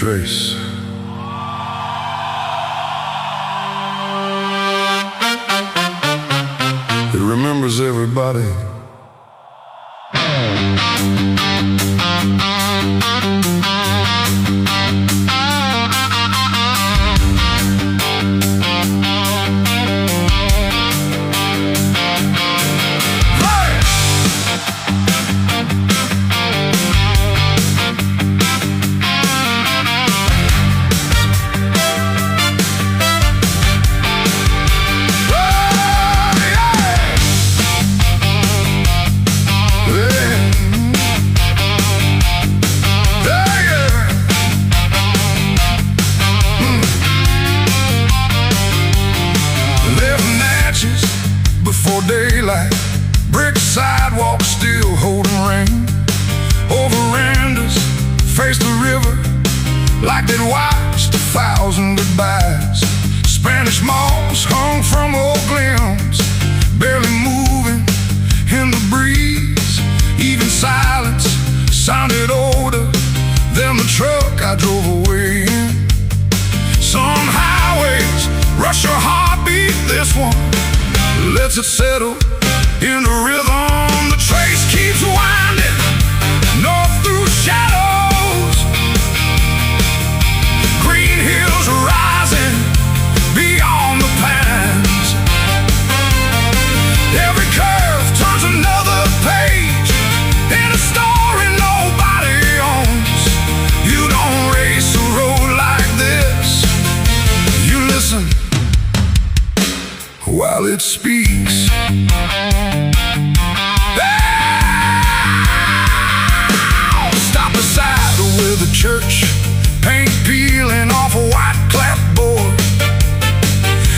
trace. It remembers everybody. Daylight, brick sidewalks still holding rain. Old verandas face the river like they'd watched 1,000 goodbyes. Spanish moss hung from old glimpse, barely moving in the breeze. Even silence sounded older than the truck I drove away in. Some highways rush your heartbeat, this one lets it settle in the rhythm. The trace keeps winding north through shadows. Green hills rising beyond the pines. Every curve turns another page in a story nobody owns. You don't race a road like this. You listen while it speaks. Stop beside where the church paint peeling off a white clapboard,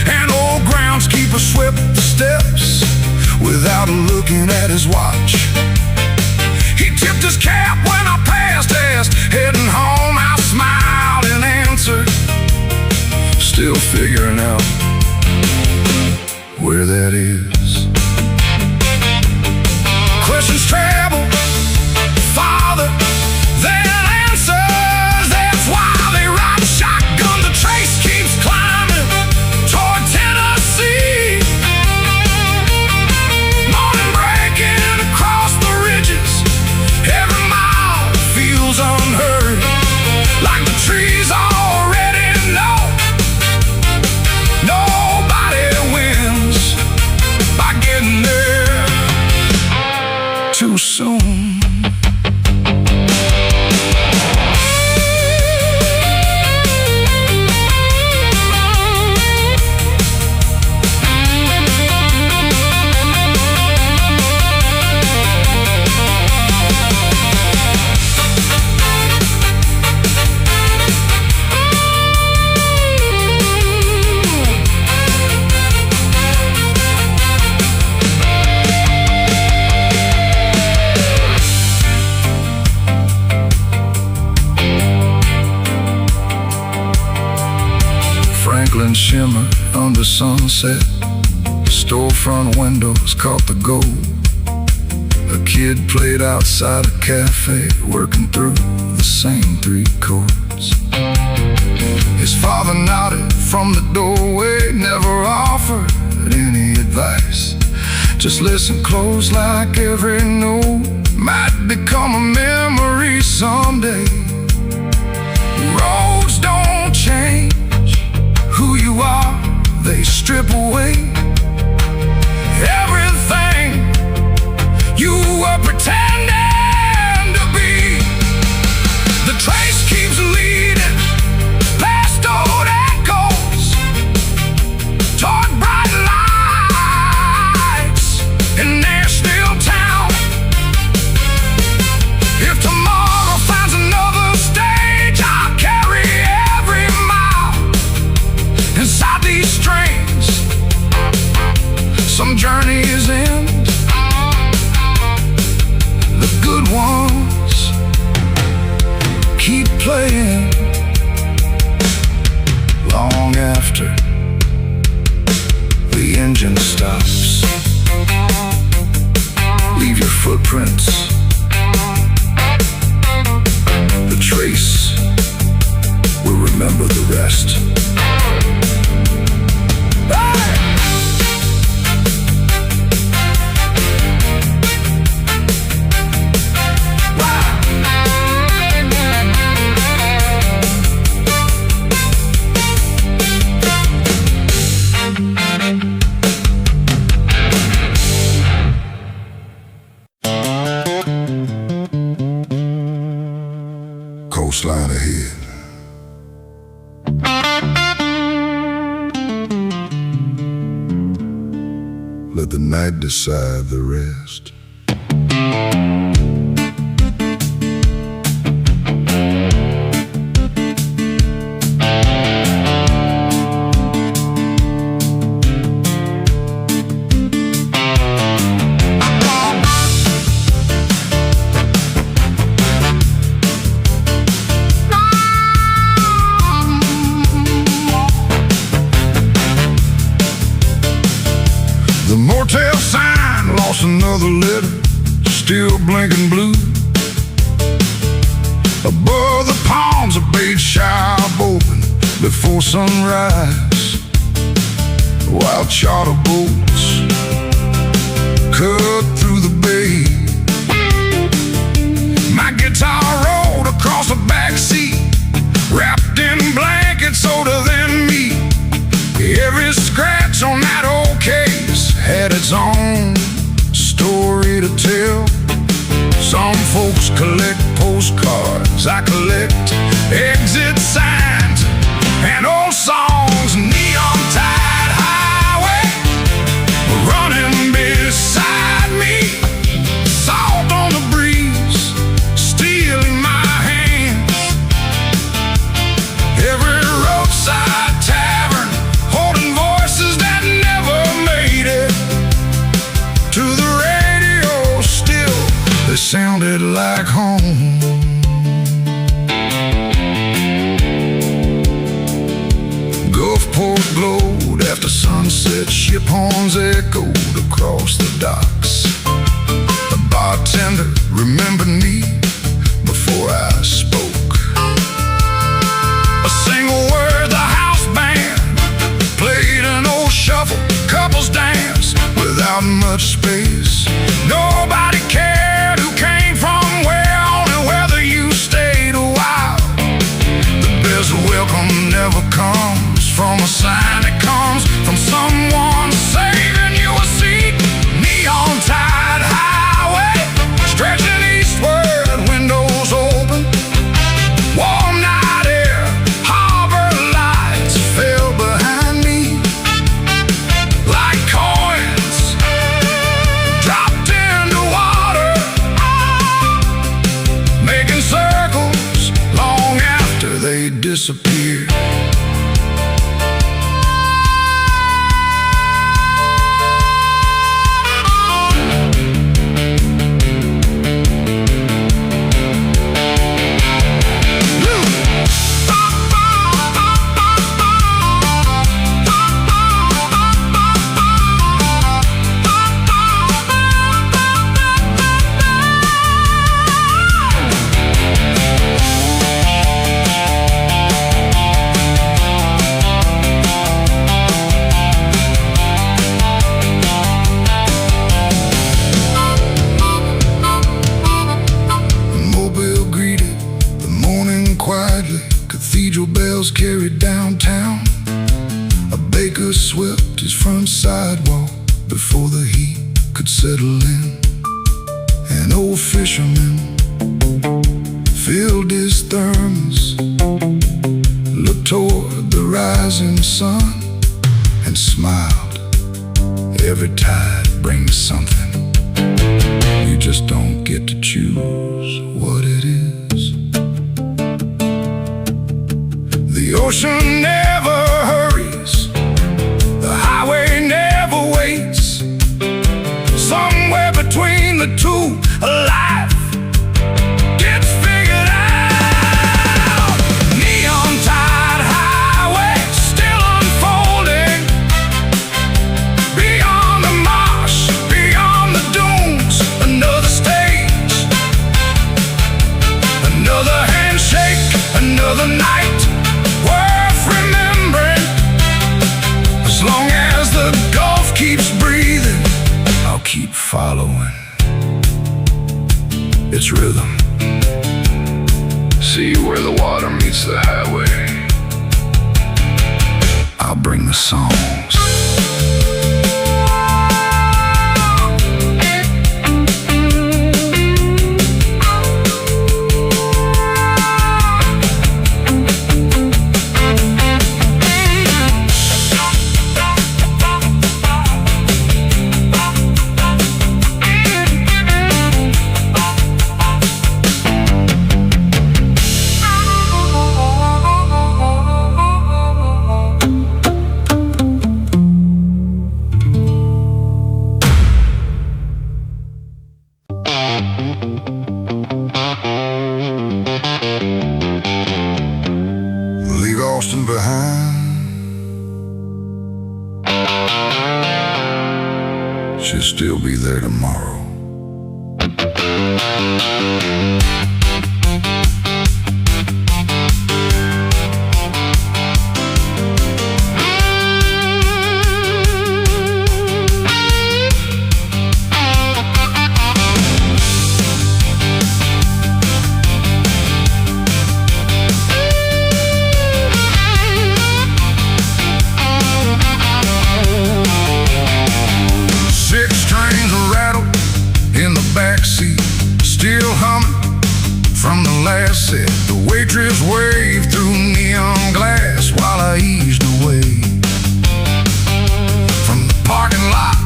and old groundskeeper swept the steps without looking at his watch. He tipped his cap when I passed, asked, heading home. I smiled and answered, still figuring out where that is. Questions travel farther than answers. That's why they ride shotgun. The trace keeps climbing toward Tennessee. Morning breaking across the ridges. Every mile feels unheard, like the trees already know. Nobody wins by getting there too soon. Shimmer under sunset, storefront windows caught the gold. A kid played outside a cafe, working through the same 3 chords. His father nodded from the doorway, never offered any advice. Just listen close, like every note might become a memory someday. Roads don't change who you are, they strip away everything you were pretending to be. The trace keeps leading past old echoes toward bright lights in Nashville town. If tomorrow finds another stage, I'll carry every mile inside these strings. Some journeys end, the good ones keep playing long after the engine stops. Leave your footprints. The trace finish line ahead. Let the night decide the rest. The motel sign lost another letter, still blinking blue. Above the palms, a bait shop open before sunrise. Wild charter boats cut through the bay. My guitar rolled across the back seat, wrapped in blankets older than me. Every scratch on that old case had its own story to tell. Some folks collect postcards, I collect exit signs and old songs. Neon tide highway running beside me, salt on the breeze, steel in my hands. Every roadside tavern holding voices that never made it to the radio. Still, they sounded like home. Gulfport glowed after sunset, ship horns echoed across the docks. The bartender remembered me before I spoke. A single word, the house band played an old shuffle, couples dance without much space. Nobody cared who came from where, only whether you stayed a while. The best welcome never comes from a sign, it comes from someone saving you a seat. Neon tide highway stretching eastward, windows open. Warm night air, harbor lights fell behind me like coins dropped into water, making circles long after they disappeared. Cathedral bells carried downtown. A baker swept his front sidewalk before the heat could settle in. An old fisherman filled his thermos, looked toward the rising sun and smiled. Every tide brings something. You just don't get to choose what it is. The ocean never hurries, the highway never waits. Somewhere between the two, life gets figured out. Neon tide highway still unfolding. Beyond the marsh, beyond the dunes, another stage, another handshake, another night worth remembering. As long as the Gulf keeps breathing, I'll keep following its rhythm. See where the water meets the highway. I'll bring the songs. she'll still be there tomorrow. Backseat, still humming from the last set. The waitress waved through neon glass while I eased away. From the parking lot,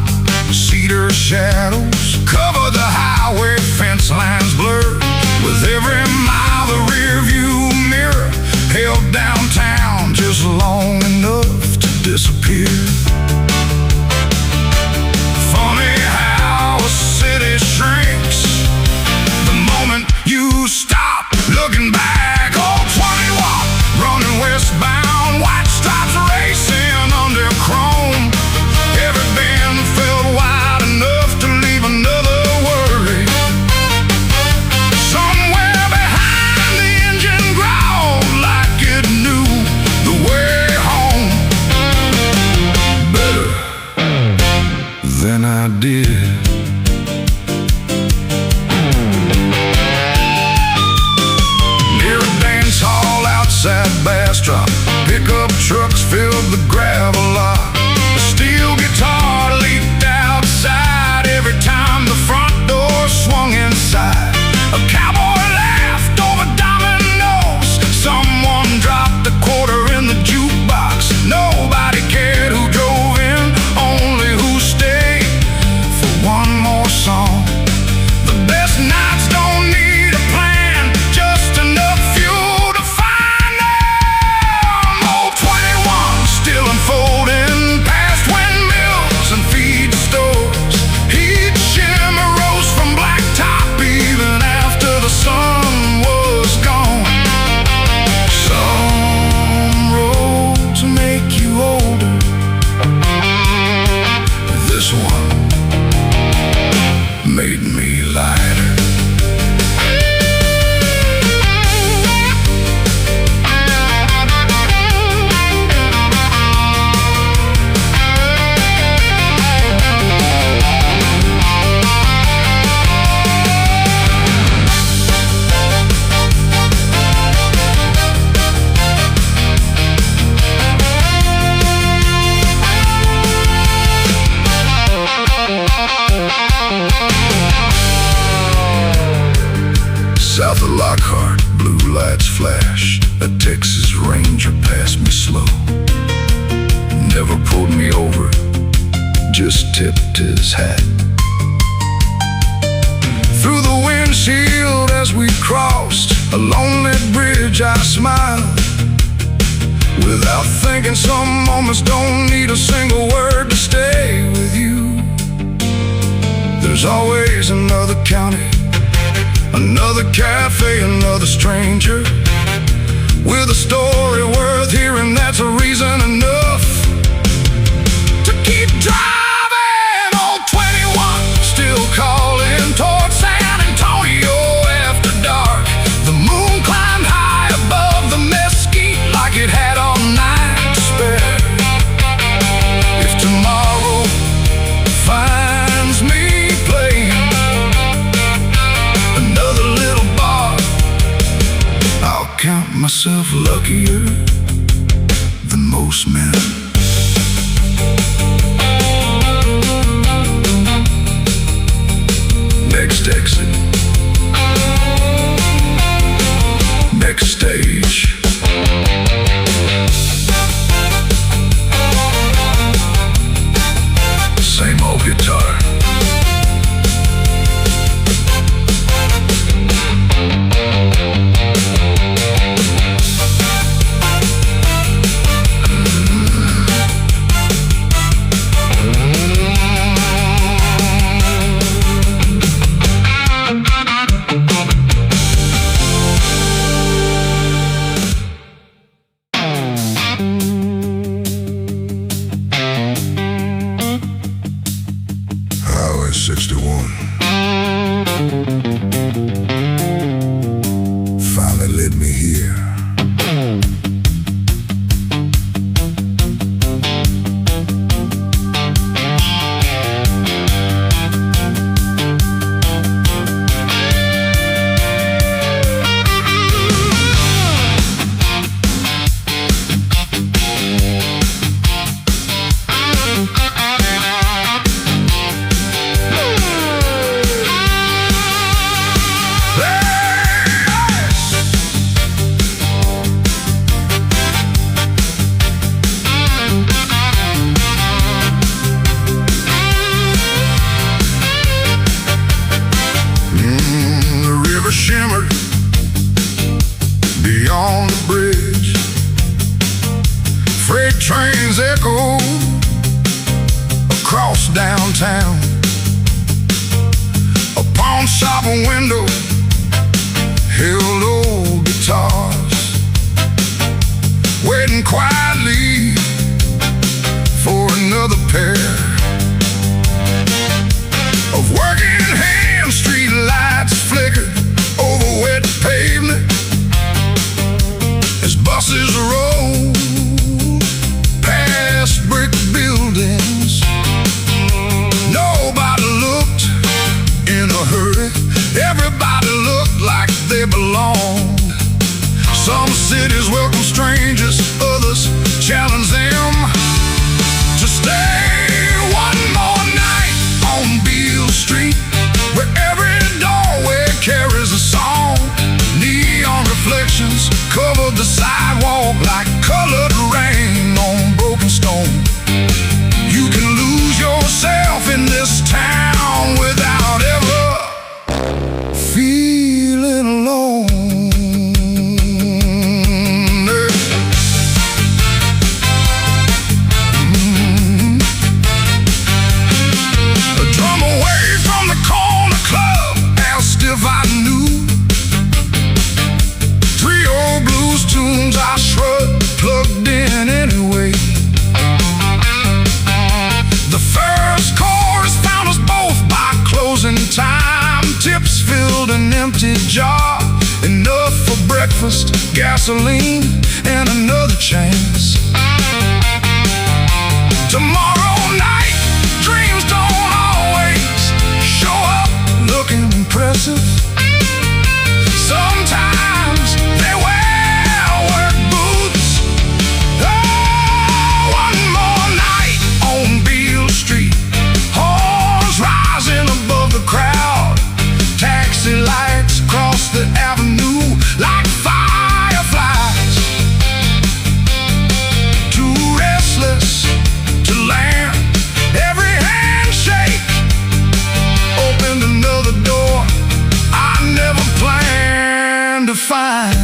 cedar shadows cover the highway, fence lines blurred. With every mile the rear view mirror held downtown just long enough to disappear. Funny how a city shrinks the moment you stop looking back. Oh, 20 watt running westbound, white stripes racing under chrome. Every bend felt wide enough to leave another worry. Somewhere behind the engine growled like it knew the way home better than I did. Outside Bastrop, pickup trucks filled the gravel lot. A steel guitar leaped outside every time the front door swung inside. A cowboy laughed over dominoes. Someone dropped a quarter in the jukebox. Nobody cared who drove in, only who stayed for one more song. The best nights don't need a plan, just enough fuel to find them. Old 21 still unfolding past windmills and feed stores. He'd shimmer rose from Blacktop even after the sun was gone. Some roads make you older. This one made me lighter. South of Lockhart, blue lights flashed. A Texas Ranger passed me slow. Never pulled me over, just tipped his hat. Through the windshield as we crossed a lonely bridge, I smiled. Without thinking, some moments don't need a single word to stay with you. There's always another county, another cafe, another stranger with a story worth hearing. That's a reason enough to keep driving. Old 21 still calling towards San Antonio after dark. The moon climbed high above the Mesquite like it had all night to spare. If tomorrow finds me playing another little bar, I'll count myself luckier than Highway 61 finally led me here. Shimmered beyond the bridge. Freight trains echo across downtown. A pawn shop window held old guitars, waiting quietly for another pair of working hands. Street lights flickered over wet pavement as buses roll past brick buildings. Nobody looked in a hurry. Everybody looked like they belonged. Some cities welcome strangers, others challenge them to stay one more night on Beale Street, where every doorway carries a song. Neon reflections covered the sidewalk like colored rain on broken stone. You can lose yourself in this town without ever feeling alone. A drum away from the corner club asked if I knew. 3 old blues tunes I shrugged, plugged in anyway. The first chorus found us both by closing time. Tips filled an empty jar, enough for breakfast, gasoline, and another chance. Tomorrow night, dreams don't always show up looking impressive. Sometimes they wear work boots. Oh, one more night on Beale Street. Horns rising above the crowd. Taxi lights across the avenue like fireflies. Too restless to land. Every handshake opened another door I never planned to find.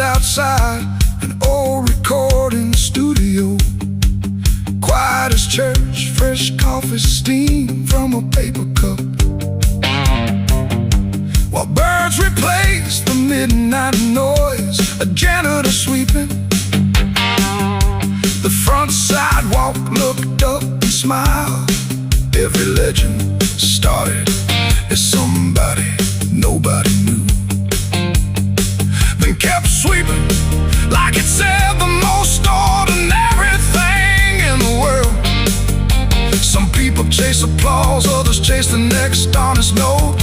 Outside an old recording studio, quiet as church, fresh coffee steam from a paper cup, while birds replace the midnight noise. A janitor sweeping the front sidewalk looked up and smiled. Every legend started as somebody nobody knew, then kept sweeping like it said the most ordinary thing in the world. Some people chase applause, others chase the next honest note.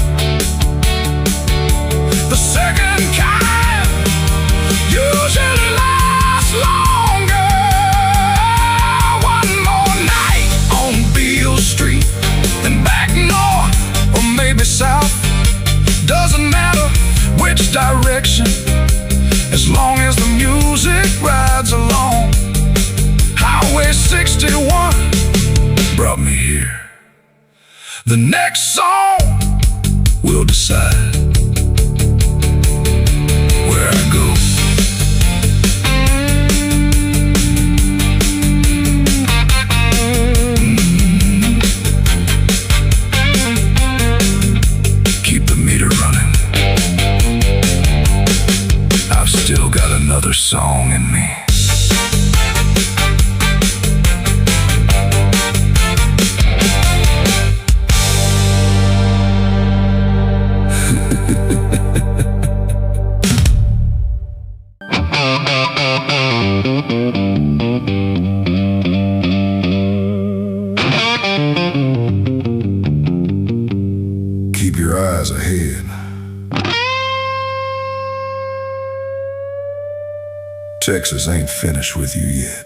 The second kind usually lasts longer. One more night on Beale Street, then back north or maybe south. Doesn't matter which direction, as long as the music rides along. How The next song will decide where I go. Keep the meter running. I've still got another song in me. Keep your eyes ahead. Texas ain't finished with you yet.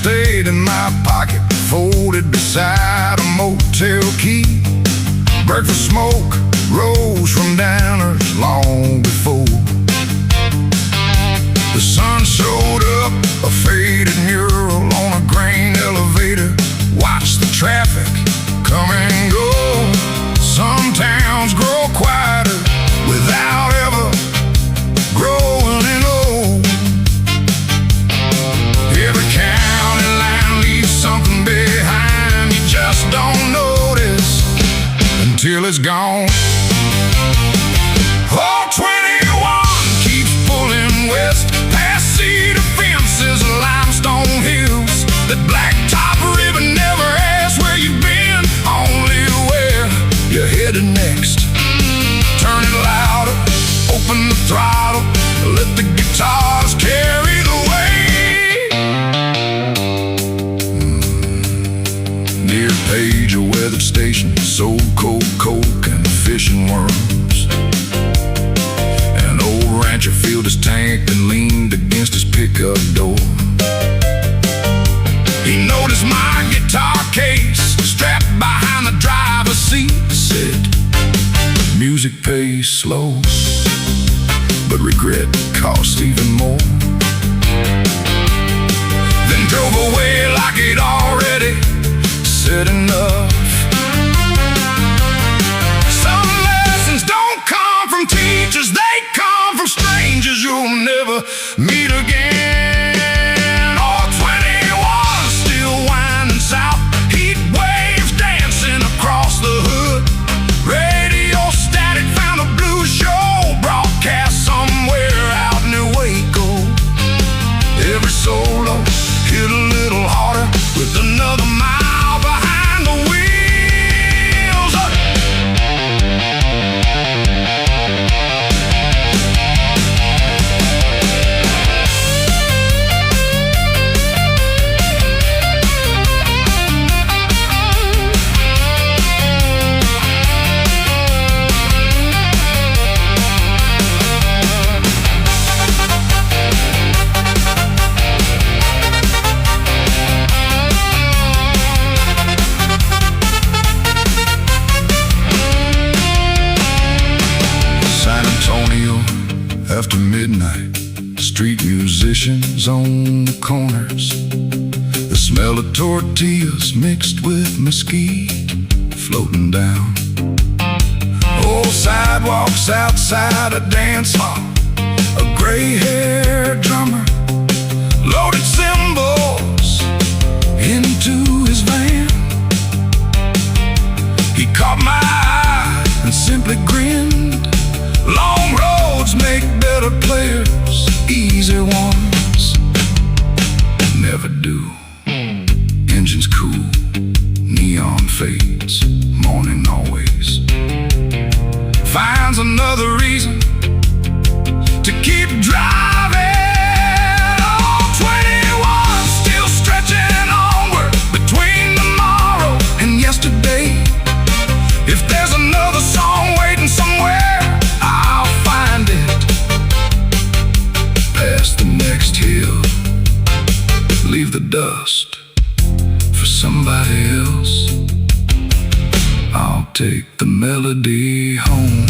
Stayed in my pocket, folded beside a motel key. Breakfast smoke rose from downers long before the sun showed up, a faded mural on a grain elevator. Watch the traffic come and go. Some towns grow quieter without ever growing in old. Every county line leaves something behind you just don't notice until it's gone. Oh, 21 keeps pulling west past cedar fences, limestone hills. That blacktop river never asks where you've been, only where you're headed next. Turn it louder, open the throttle, let the guitars carry the weight. Near Page, a weathered station, sold cold coke and fishing worms. An old rancher filled his tank and leaned against his pickup door. He noticed my guitar case strapped behind the driver's seat. Said, music pays slow, but regret costs even more. Then drove away like he'd already said enough. Some lessons don't come from teachers, they come from strangers you'll never meet again. Oh, 21 still winding south, heat waves dancing across the hood. Radio static found a blues show broadcast somewhere out near Waco. Every solo hit a little harder with another mile behind the wheels. After midnight, street musicians on the corners. The smell of tortillas mixed with mesquite floating down. Old sidewalks outside a dance hall. A gray-haired drummer loaded cymbals into his van. He caught my eye and simply grinned. Long roads make better players, easy ones never do. Engines cool, neon fades, morning always finds another reason to keep driving. Oh, 21 still stretching onward between tomorrow and yesterday. If there's another song waiting somewhere, dust for somebody else. I'll take the melody home.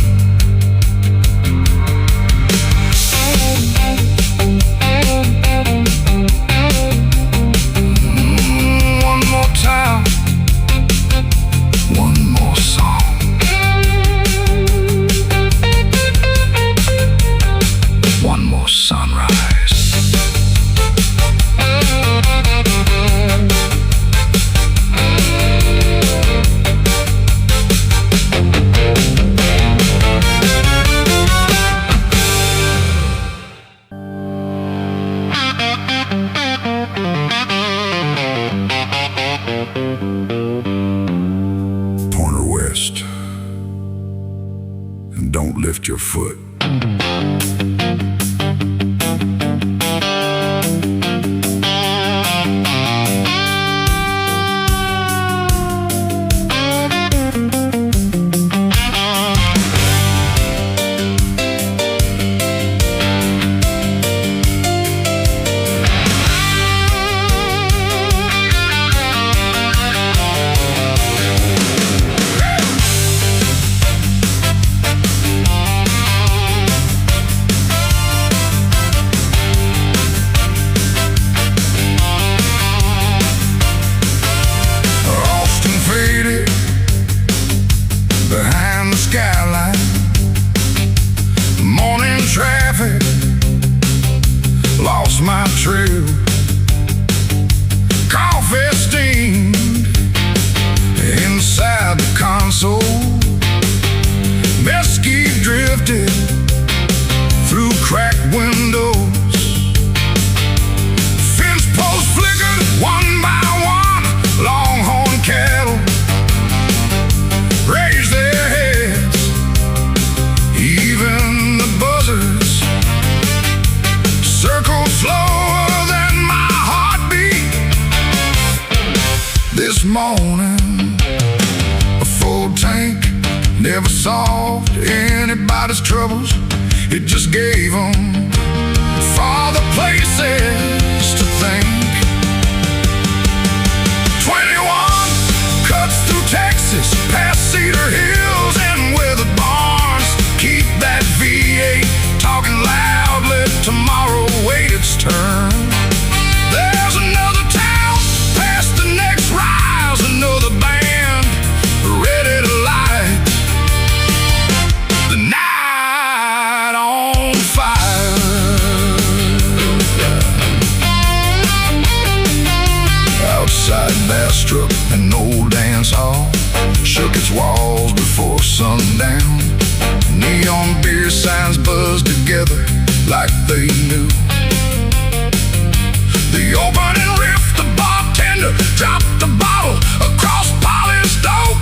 One more time, one more song. One more sunrise. And don't lift your foot. Behind the skyline, morning traffic, lost my trail. Coffee steamed inside the console. Mesquite drifted through cracked windows. Fence posts flickered one by one. Longhorn cattle raise their heads, even the buzzards circle slower than my heartbeat. This morning, a full tank never solved anybody's troubles. It just gave them farther places to think. 21 cuts through Texas, past Cedar Hills and weathered barns. Keep that V8 talking loud, let tomorrow wait its turn. There's another town past the next rise, another band ready to light the night on fire. Outside Bastrop, an old dance hall shook its walls before sundown. Neon beer signs buzzed together like they knew. The opening riff, the bartender dropped the bottle across polished oak.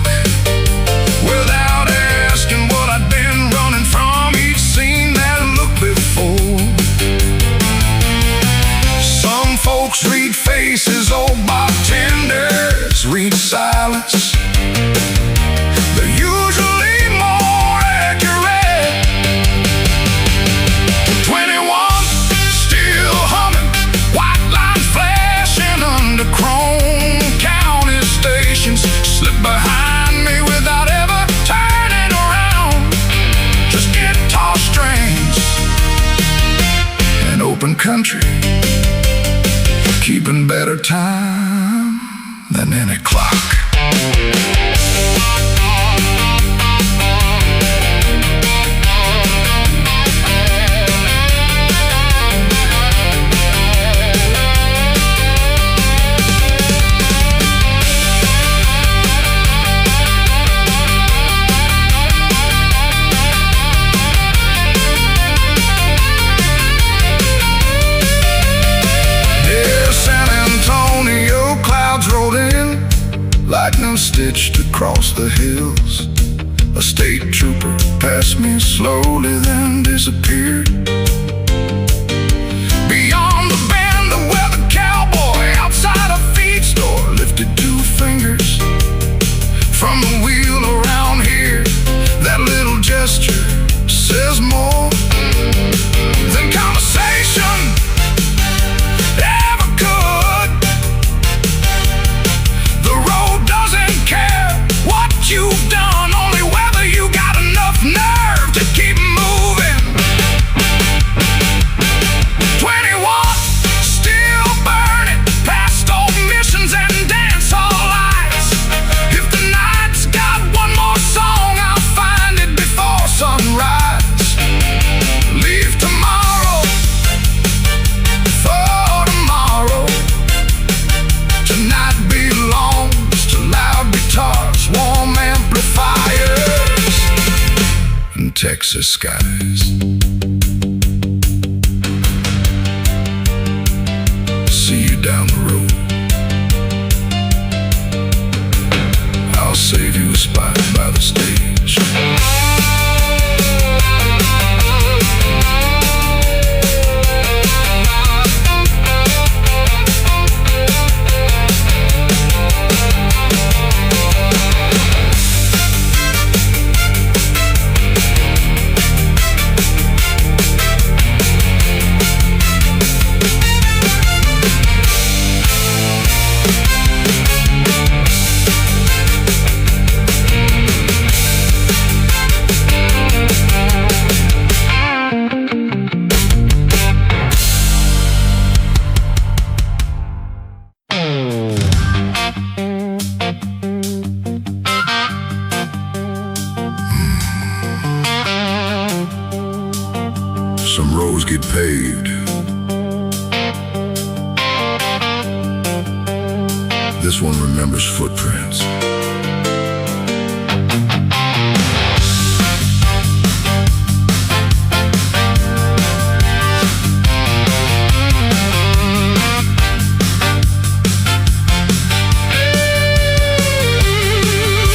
Without asking what I'd been running from, he'd seen that look before. Some folks read faces, old bartenders read silence. They're usually more accurate. 21 still humming, white line flashing under chrome county stations. Slip behind me without ever turning around. Just guitar strings and open country, keeping better time than any clock. Near San Antonio, clouds rolled in, lightning stitched across the hills. A state trooper passed me slowly, then disappeared. Beyond the bend, the weather cowboy outside a feed store lifted 2 fingers from the wheel around here. That little gesture says more than conversation ever could. Texas skies. See you down the road. I'll save you a spot by the stage. Some roads get paved. This one remembers footprints.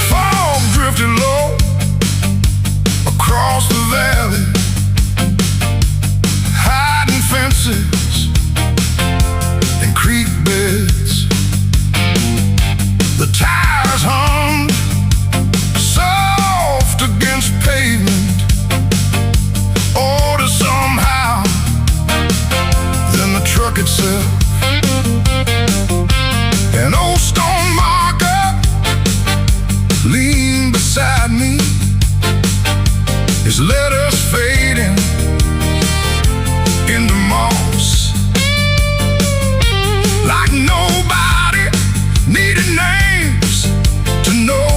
Fog drifted low across the valley, fences and creek beds. The tires hummed soft against pavement, order somehow, then the truck itself. An old stone marker leaned beside me, his letters fading into moss. Like nobody needed names to know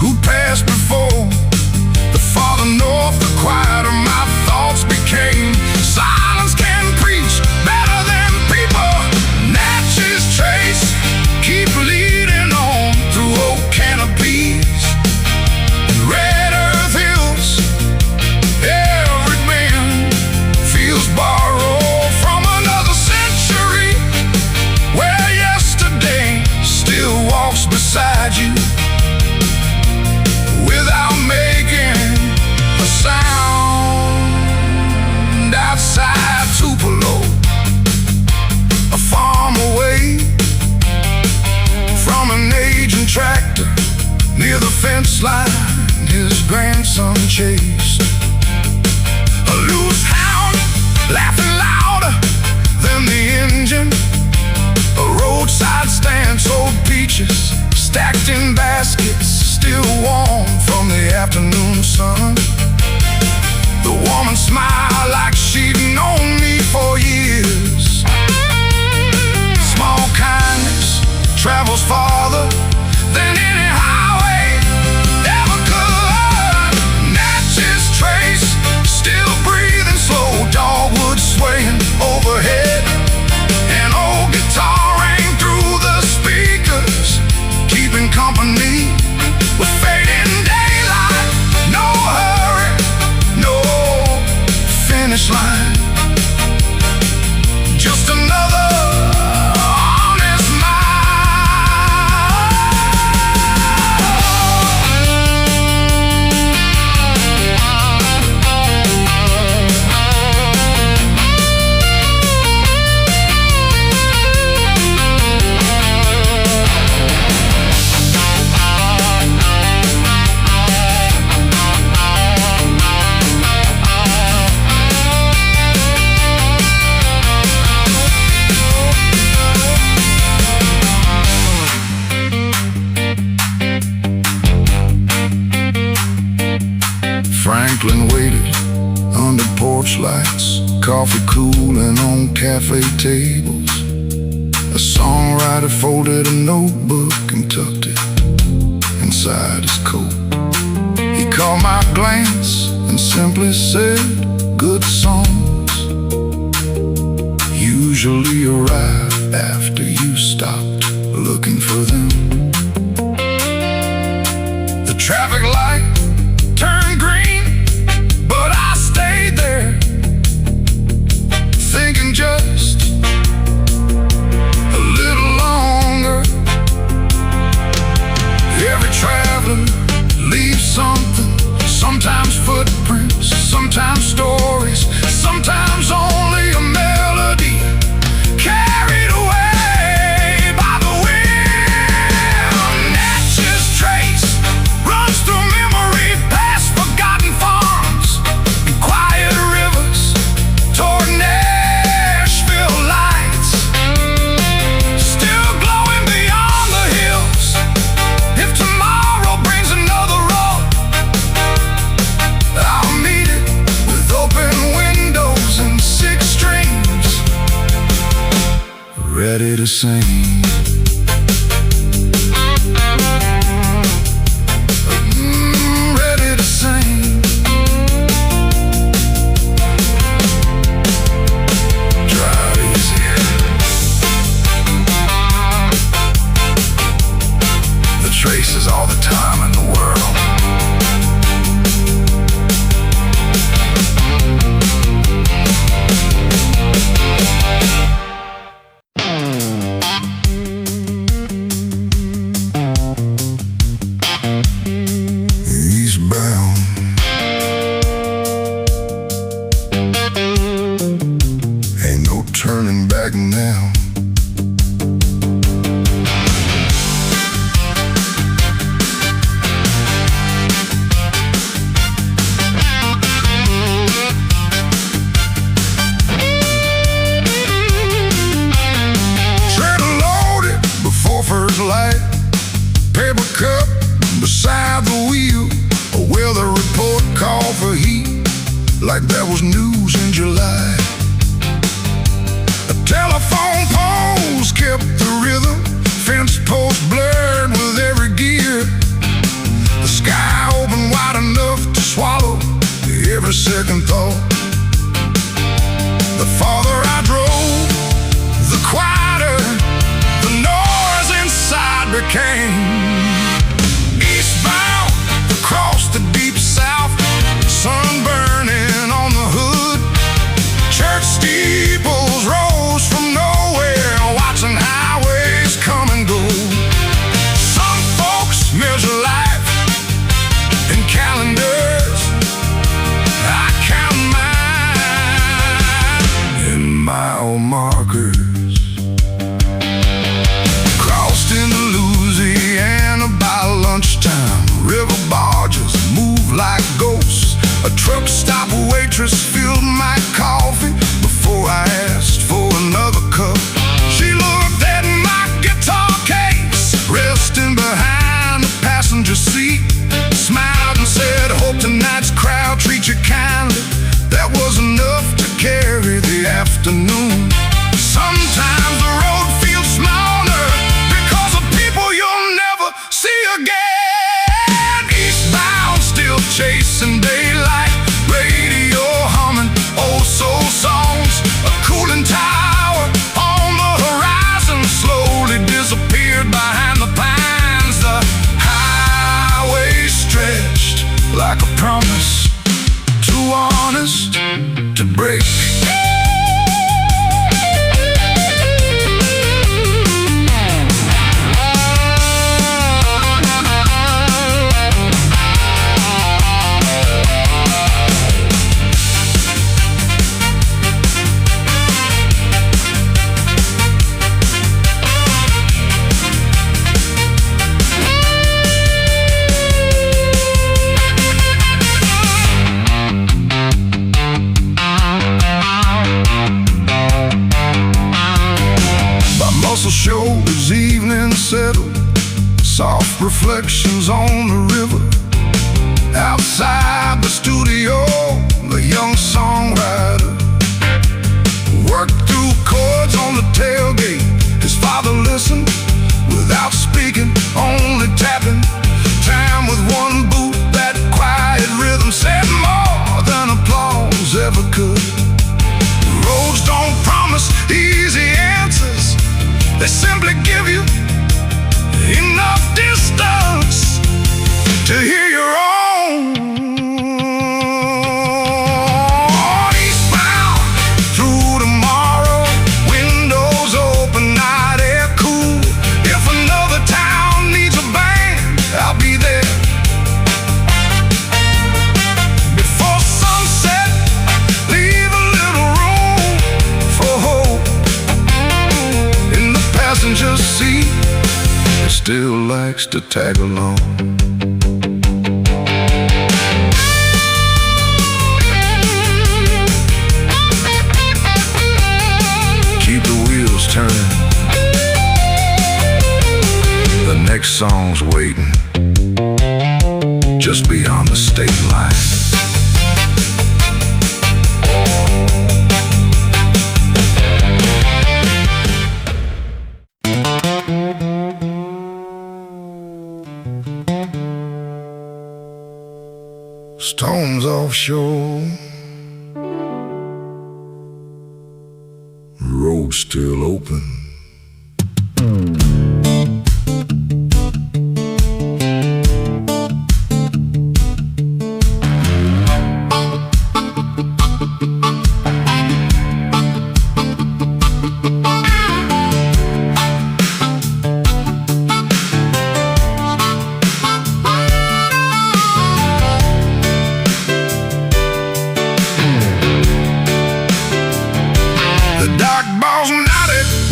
who passed before. The farther north, the quieter my thoughts became. Silence can preach better than people. Natchez Trace keep leading on through oak canopies and red earth hills. Every man feels borrowed from another century, where yesterday still walks beside you without making a sound. Outside Tupelo, a farm away from an aging tractor, near the fence line his grandson chased. A loose hound laughing louder than the engine. A roadside stand sold peaches stacked in baskets, still warm from the afternoon sun. The woman smiled like she'd known me for years. Small kindness travels farther than any highway ever could. Natchez Trace still breathing slow, dogwood swaying overhead. An old guitar rang through the speakers, keeping company with fading daylight. No hurry, no finish line, just another honest Franklin waited under porch lights, coffee cooling on cafe tables. A songwriter folded a notebook and tucked it inside his coat. He caught my glance and simply said, "Good songs usually arrive after you stopped looking for them." The traffic light turned green, but to sing. Ready to sing. Drive easy. The Trace is all the time in the world. Eastbound. Ain't no turning back now. Trailer loaded before first light. Paper cup beside the wheel. A weather report called for heat, like that was news in July. A telephone poles kept the rhythm. Fence posts blurred with every gear. The sky opened wide enough to swallow every second thought. The farther I drove, the quieter the noise inside became. Eastbound across the deep south, sun burning on the hood. Church steeples rose from nowhere, watching highways come and go. Some folks measure life in calendars. I count mine in mile markers. Crossed into Louisiana by lunchtime. River barges move like ghosts. A truck stop waitress filled my coffee before I asked for another cup. She looked at my guitar case resting behind the passenger seat, smiled and said, "Hope tonight's crowd treats you kindly." That was enough to carry the afternoon. Sometimes the road feels smaller because of people you'll never see again. Eastbound, still chasing daylight, radio humming old soul songs. A cooling tower on the horizon slowly disappeared behind the pines. The highway stretched like a promise, too honest to break. Shoulders evening settled, soft reflections on the river. Outside the studio, the young songwriter worked through chords on the tailgate. His father listened without speaking, only tapping time with one boot. That quiet rhythm said more than applause ever could. Roads don't promise easy answers. They simply give you enough distance to hear your own. Eastbound through tomorrow, windows open, night air cool. If another town needs a band, I'll be there. Before sunset, leave a little room for hope. Passenger seat, it still likes to tag along. Keep the wheels turning. The next song's waiting just beyond the state line. Stones offshore, road still open.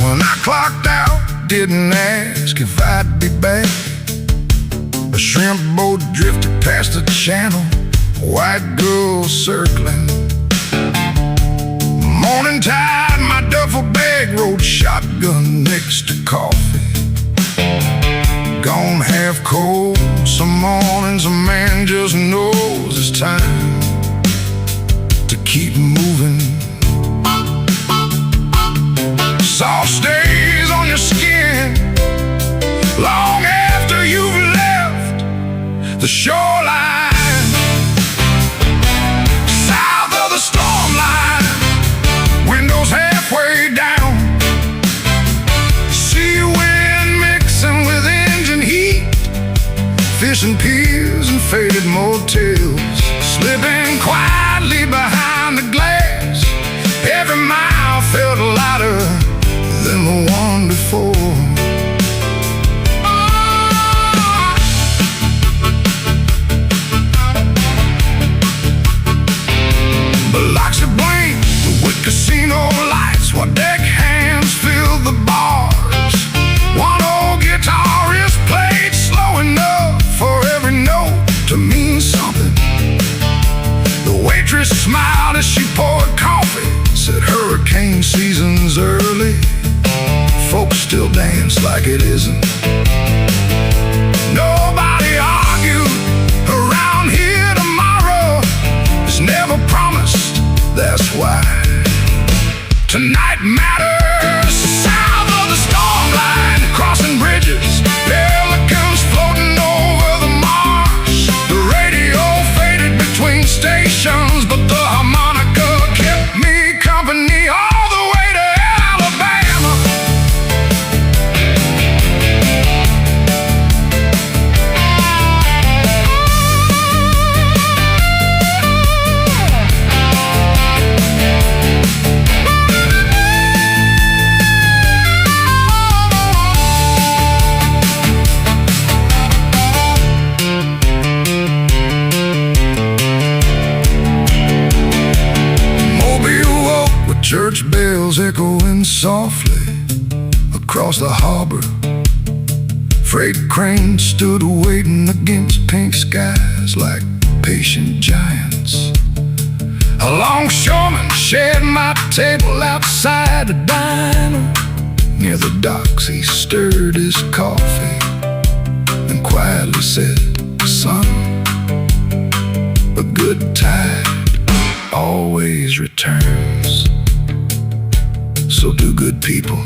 When I clocked out, didn't ask if I'd be back. A shrimp boat drifted past the channel, white girls circling. Morning tide, my duffel bag rode shotgun next to coffee. Gone half cold, some mornings a man just knows it's time to keep moving. Salt stays on your skin long after you've left the shoreline. South of the storm line, windows halfway down. Sea wind mixing with engine heat, fishing piers and faded motels, slipping quietly behind the glass. Every mile felt lighter than the one before. Biloxi blink with casino lights, while deck hands fill the bars. One old guitarist played slow enough for every note to mean something. The waitress smiled as she poured coffee, said hurricane season's early. Folks still dance like it isn't. Nobody argued around here. Tomorrow is never promised, that's why tonight matters. South of the storm line, crossing bridges, pelicans floating over the marsh. The radio faded between stations, but the harmonica kept me company all the way to Alabama. Church bells echoing softly across the harbor. Freight cranes stood waiting against pink skies like patient giants. A longshoreman shared my table outside the diner. Near the docks he stirred his coffee and quietly said, "Son, a good tide always returns. So do good people."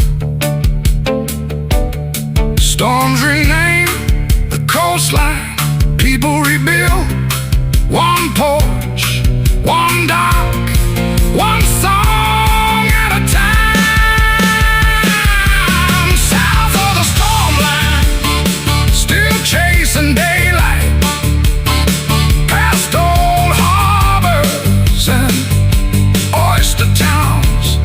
Storms rename the coastline, people rebuild. One porch, one dock, one song at a time. South of the storm line, still chasing daylight, past old harbors and oyster towns.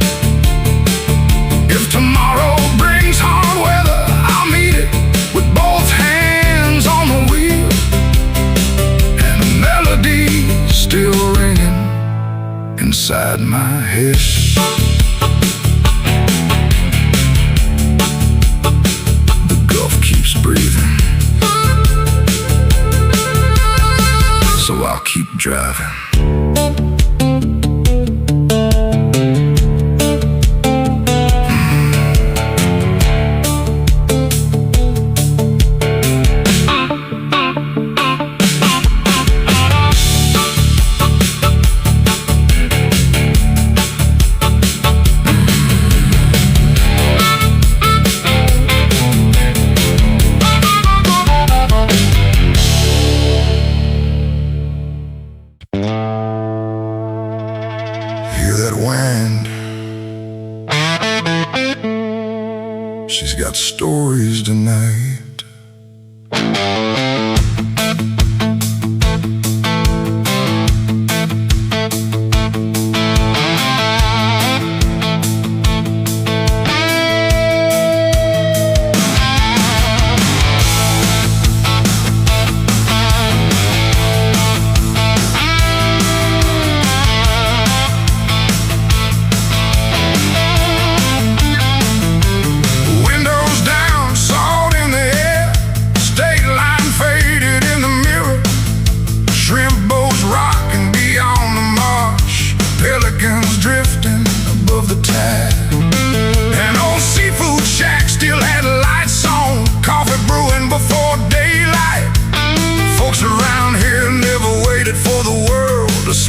If tomorrow brings hard weather, I'll meet it with both hands on the wheel, and a melody still ringing inside my head. The Gulf keeps breathing, so I'll keep driving.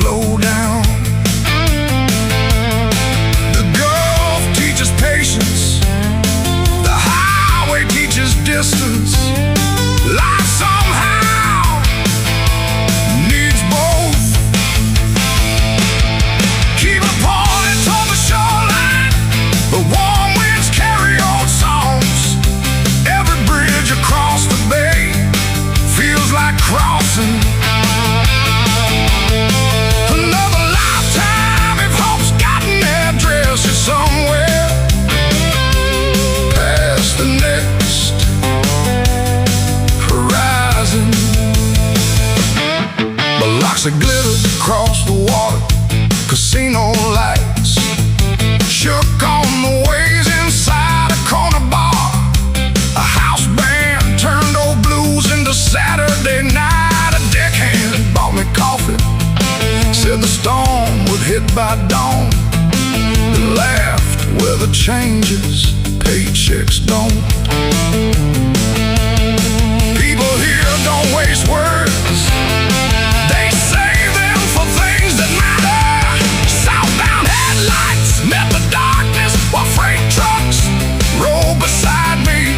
slow down. The Gulf teaches patience, the highway teaches distance. Life somehow needs both. Keep a point toward the shoreline, the warm winds carry old songs. Every bridge across the bay feels like crossing another lifetime. If hope's got an address, it's somewhere past the next horizon. Blocks of glitter across the water, casino lights shook on the waves inside a corner bar. A house band turned old blues into Saturday night. A deckhand bought me coffee, said the storm would hit by dawn. They laughed where the changes, paychecks don't. People here don't waste words, they save them for things that matter. Southbound headlights met the darkness while freight trucks rolled beside me.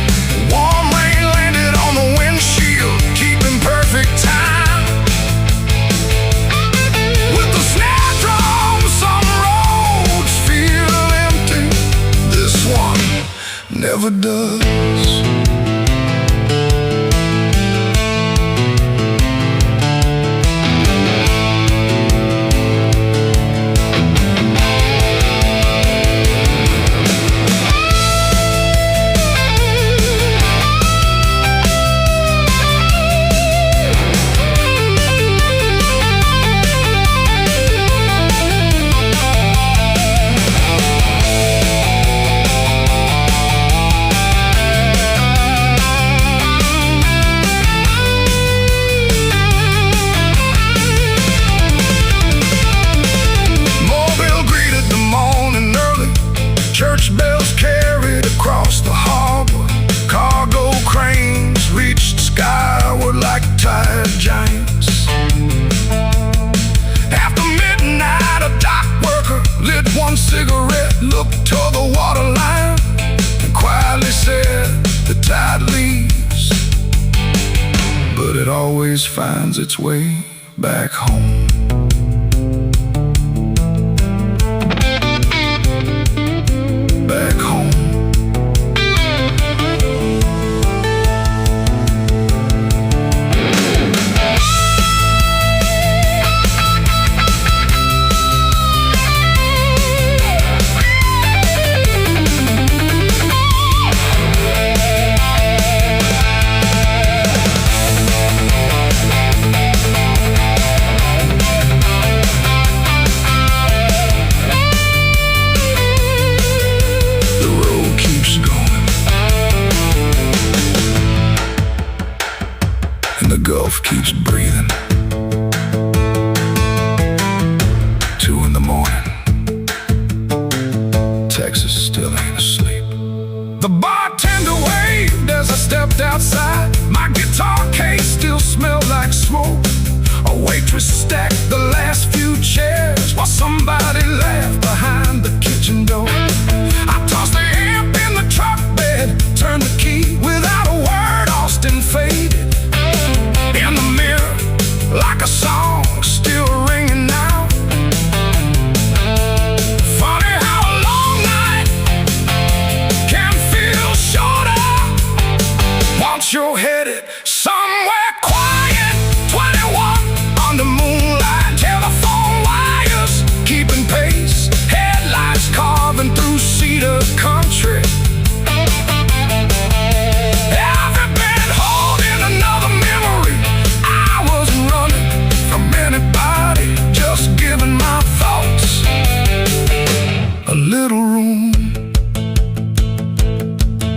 Warm rain landed on the windshield, keeping perfect time. With the snare drum, some roads feel empty. This one never does. Church bells carried across the harbor. Cargo cranes reached skyward like tired giants. After midnight, a dock worker lit one cigarette, looked toward the waterline, and quietly said, the tide leaves, but it always finds its way back home. Back home. The Gulf keeps breathing. 2 in the morning, Texas still ain't asleep. The bartender waved as I stepped outside. My guitar case still smelled like smoke. A waitress stacked the last few chairs while somebody laughed behind the kitchen door. I tossed the amp in the truck bed, turned the key without a word. Austin faded in the mirror like a song still ringing now. Funny how a long night can feel shorter once you're headed somewhere quiet. 21 under moonlight, telephone wires keeping pace, headlights carving through cedar country. Every bit holding another memory. I wasn't running from anybody, just giving my thoughts a little room.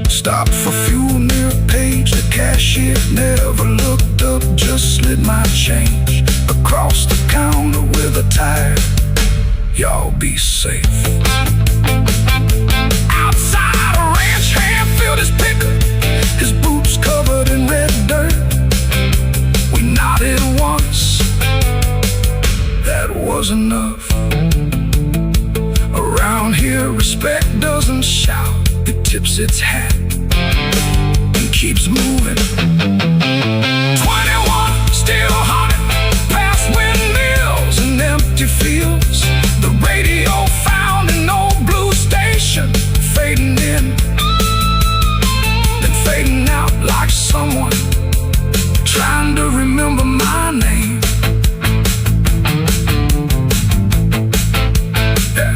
Stopped for fuel near a page. The cashier never looked up, just slid my change across the counter with a tire. Y'all be safe. Outside, a ranch hand filled his pickup, his boots covered in red dirt. We nodded once, that was was enough. Around here, respect doesn't shout, it tips its hat and keeps moving. 21, still haunted, past windmills and empty fields. The radio found an old blue station, fading in, then fading out like someone trying to remember my name. Yeah.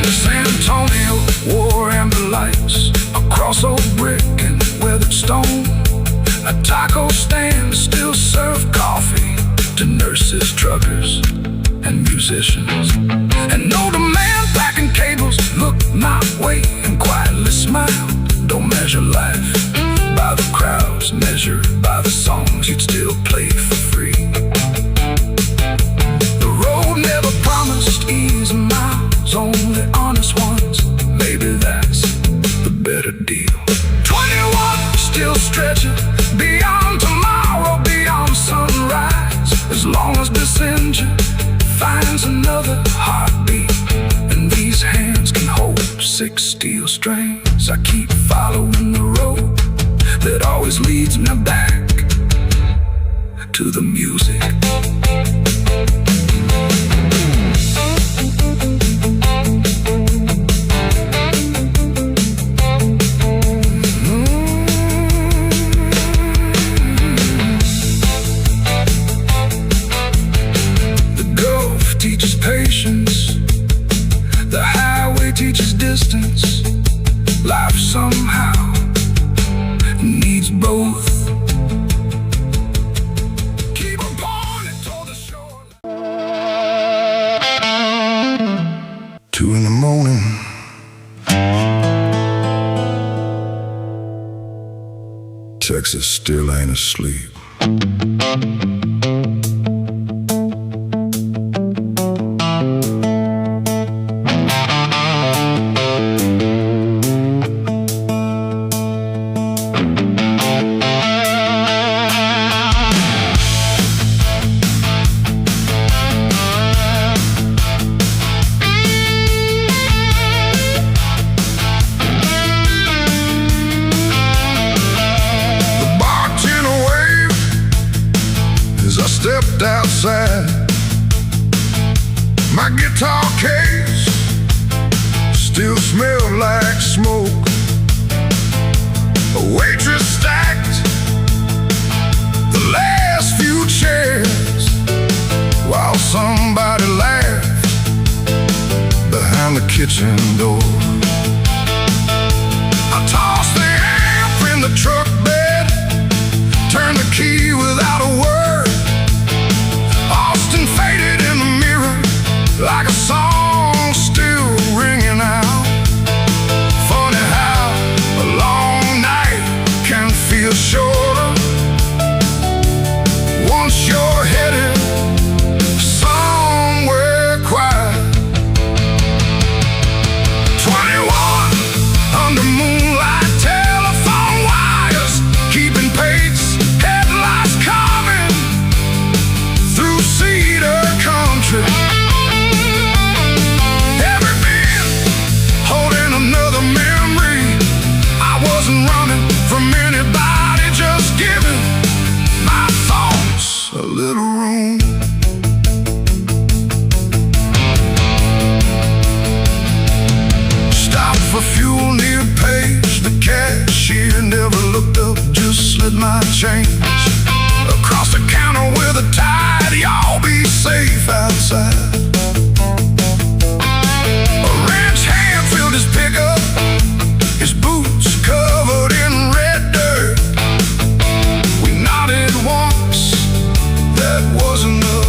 This Antone wore amber lights across old brick and weathered stone. A taco stand still served coffee to nurses, truckers, and musicians. And no demand packing cables looked my way and quietly smiled. Don't measure life by the crowds, measured by the songs you'd still play for free. The road never promised easy miles, only honest ones. Maybe that's the better deal. 21, still stretching beyond tomorrow, beyond sunrise. As long as this engine finds another heartbeat and these hands can hold 6 steel strings, I keep following the road that always leads me back to the music. The Gulf teaches patience, the highway teaches distance. Life somehow needs both. Keep upon it toward the shore. 2 in the morning. Texas still ain't asleep. Stepped outside, my guitar case still smelled like smoke. A waitress stacked the last few chairs while somebody laughed behind the kitchen door. I tossed the amp in the truck bed, turned the key without a word. Faded in the mirror like a song still ringing out. Funny how a long night can feel shorter once you're headed somewhere quiet. 21 under moonlight, telephone wires keeping pace, headlights coming through Cedar Country. Every bend holding another memory. I wasn't running from anybody, just giving my thoughts a little room. Stopped for fuel near Page. The cashier never looked up, just slid my change across the counter with a tide. Y'all be safe outside. A ranch hand filled his pickup, his boots covered in red dirt. We nodded once, that was enough.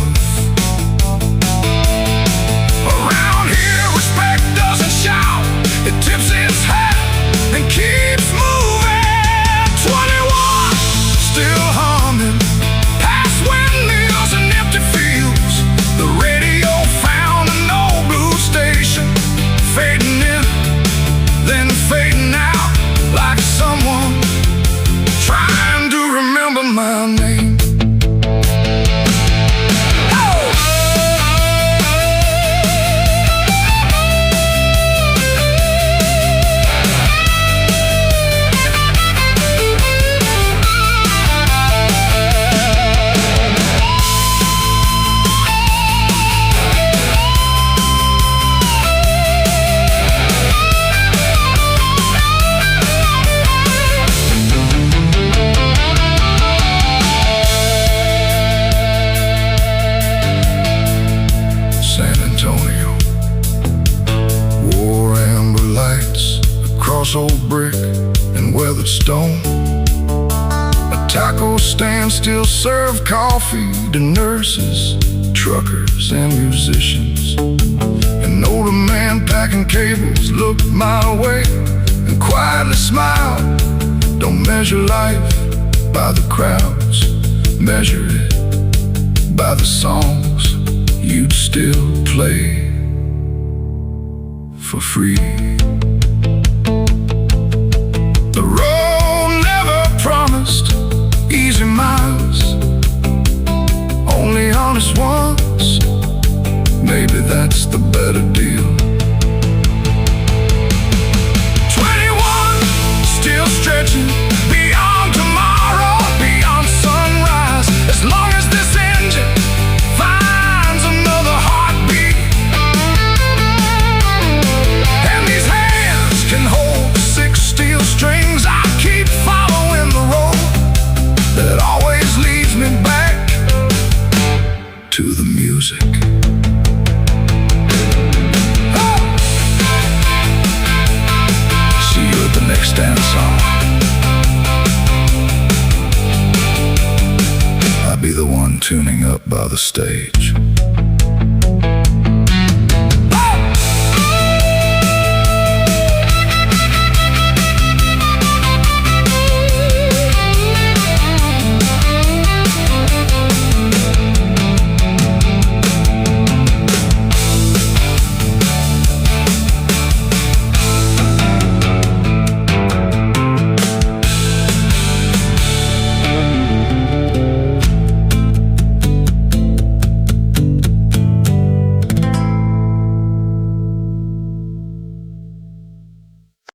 stone. A taco stand still served coffee to nurses, truckers, and musicians. An older man packing cables looked my way and quietly smiled. Don't measure life by the crowds, measure it by the songs you'd still play for free. The road never promised easy miles, only honest ones. Maybe that's the better deal. 21, still stretching beyond tomorrow, beyond sunrise. As long as this engine finds another heartbeat, and these hands can hold 6 steel strings, I keep following the road that always leads me back to the music. See you at the next dance song. I'll be the one tuning up by the stage.